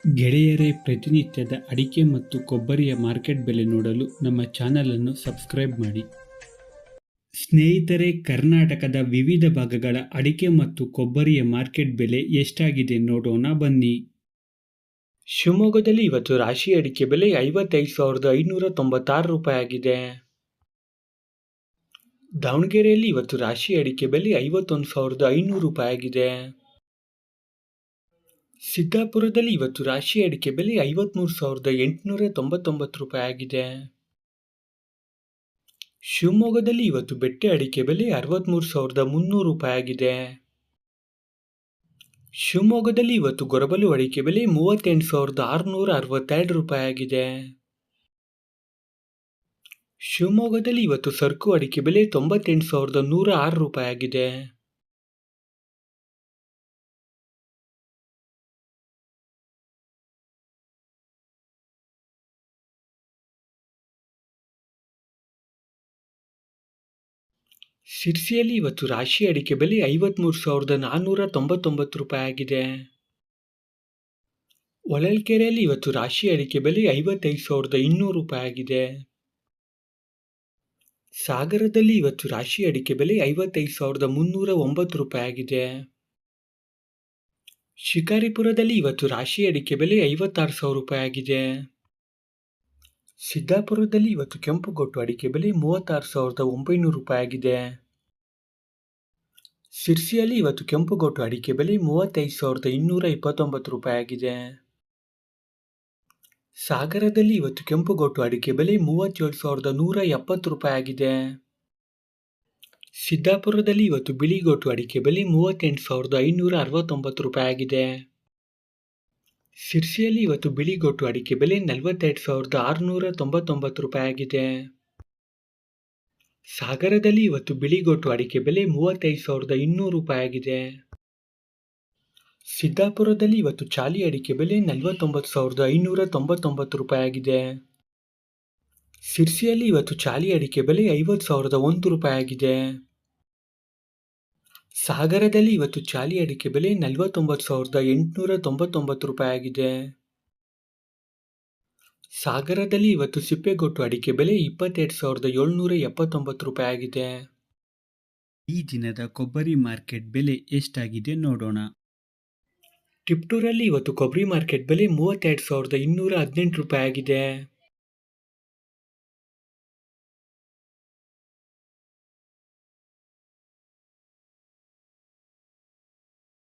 ಗೆಳೆಯರೇ, ಪ್ರತಿನಿತ್ಯದ ಅಡಿಕೆ ಮತ್ತು ಕೊಬ್ಬರಿಯ ಮಾರ್ಕೆಟ್ ಬೆಲೆ ನೋಡಲು ನಮ್ಮ ಚಾನಲನ್ನು ಸಬ್ಸ್ಕ್ರೈಬ್ ಮಾಡಿ. ಸ್ನೇಹಿತರೆ, ಕರ್ನಾಟಕದ ವಿವಿಧ ಭಾಗಗಳ ಅಡಿಕೆ ಮತ್ತು ಕೊಬ್ಬರಿಯ ಮಾರ್ಕೆಟ್ ಬೆಲೆ ಎಷ್ಟಾಗಿದೆ ನೋಡೋಣ ಬನ್ನಿ. ಶಿವಮೊಗ್ಗದಲ್ಲಿ ಇವತ್ತು ರಾಶಿ ಅಡಿಕೆ ಬೆಲೆ 55,596 ರೂಪಾಯಿ ಆಗಿದೆ. ದಾವಣಗೆರೆಯಲ್ಲಿ ಇವತ್ತು ರಾಶಿ ಅಡಿಕೆ ಬೆಲೆ 51,500 ರೂಪಾಯಿ ಆಗಿದೆ. ಸಿದ್ದಾಪುರದಲ್ಲಿ ಇವತ್ತು ರಾಶಿ ಅಡಿಕೆ ಬೆಲೆ 53,899 ರೂಪಾಯಿ ಆಗಿದೆ. ಶಿವಮೊಗ್ಗದಲ್ಲಿ ಇವತ್ತು ಬೆಟ್ಟೆ ಅಡಿಕೆ ಬೆಲೆ 63,300 ರೂಪಾಯಿ ಆಗಿದೆ. ಶಿವಮೊಗ್ಗದಲ್ಲಿ ಇವತ್ತು ಗೊರಬಲು ಅಡಿಕೆ ಬೆಲೆ 38,662 ರೂಪಾಯಿ ಆಗಿದೆ. ಶಿವಮೊಗ್ಗದಲ್ಲಿ ಇವತ್ತು ಸರ್ಕು ಅಡಿಕೆ ಬೆಲೆ 98,106 ರೂಪಾಯಿ ಆಗಿದೆ. ಶಿರ್ಸಿಯಲ್ಲಿ ಇವತ್ತು ರಾಶಿ ಅಡಿಕೆ ಬೆಲೆ 53,499 ರೂಪಾಯಿ ಆಗಿದೆ. ಹೊಳಲ್ಕೆರೆಯಲ್ಲಿ ಇವತ್ತು ರಾಶಿ ಅಡಿಕೆ ಬೆಲೆ 55,200 ರೂಪಾಯಿ ಆಗಿದೆ. ಸಾಗರದಲ್ಲಿ ಇವತ್ತು ರಾಶಿ ಅಡಿಕೆ ಬೆಲೆ 55,309 ರೂಪಾಯಿ ಆಗಿದೆ. ಶಿಕಾರಿಪುರದಲ್ಲಿ ಇವತ್ತು ರಾಶಿ ಅಡಿಕೆ ಬೆಲೆ 56,000 ರೂಪಾಯಿ ಆಗಿದೆ. ಸಿದ್ದಾಪುರದಲ್ಲಿ ಇವತ್ತು ಕೆಂಪುಗೊಟ್ಟು ಅಡಿಕೆ ಬೆಲೆ 36,900 ರೂಪಾಯಿ ಆಗಿದೆ. ಶಿರ್ಸಿಯಲ್ಲಿ ಇವತ್ತು ಕೆಂಪುಗೊಟ್ಟು ಅಡಿಕೆ ಬೆಲೆ 35,229 ರೂಪಾಯಿ ಆಗಿದೆ. ಸಾಗರದಲ್ಲಿ ಇವತ್ತು ಕೆಂಪುಗೊಟ್ಟು ಅಡಿಕೆ ಬೆಲೆ 37,170 ರೂಪಾಯಿ ಆಗಿದೆ. ಸಿದ್ದಾಪುರದಲ್ಲಿ ಇವತ್ತು ಬಿಳಿಗೊಟ್ಟು ಅಡಿಕೆ ಬೆಲೆ 38,569 ರೂಪಾಯಿ ಆಗಿದೆ. ಶಿರ್ಸಿಯಲ್ಲಿ ಇವತ್ತು ಬಿಳಿಗೊಟ್ಟು ಅಡಿಕೆ ಬೆಲೆ 42,699 ರೂಪಾಯಿ ಆಗಿದೆ. ಸಾಗರದಲ್ಲಿ ಇವತ್ತು ಬಿಳಿಗೊಟ್ಟು ಅಡಿಕೆ ಬೆಲೆ 35,200 ರೂಪಾಯಿ ಆಗಿದೆ. ಸಿದ್ದಾಪುರದಲ್ಲಿ ಇವತ್ತು ಚಾಲಿ ಅಡಿಕೆ ಬೆಲೆ 49,599 ರೂಪಾಯಿ ಆಗಿದೆ. ಶಿರ್ಸಿಯಲ್ಲಿ ಇವತ್ತು ಚಾಲಿ ಅಡಿಕೆ ಬೆಲೆ 50,001 ರೂಪಾಯಿ ಆಗಿದೆ. ಸಾಗರದಲ್ಲಿ ಇವತ್ತು ಚಾಲಿ ಅಡಿಕೆ ಬೆಲೆ 49,899 ರೂಪಾಯಿ ಆಗಿದೆ. ಸಾಗರದಲ್ಲಿ ಇವತ್ತು ಸಿಪ್ಪೆಗೊಟ್ಟು ಅಡಿಕೆ ಬೆಲೆ 22,779 ರೂಪಾಯಿ ಆಗಿದೆ. ಈ ದಿನದ ಕೊಬ್ಬರಿ ಮಾರ್ಕೆಟ್ ಬೆಲೆ ಎಷ್ಟಾಗಿದೆ ನೋಡೋಣ. ಟಿಪ್ಟೂರಲ್ಲಿ ಇವತ್ತು ಕೊಬ್ಬರಿ ಮಾರ್ಕೆಟ್ ಬೆಲೆ 32,218 ರೂಪಾಯಿ ಆಗಿದೆ.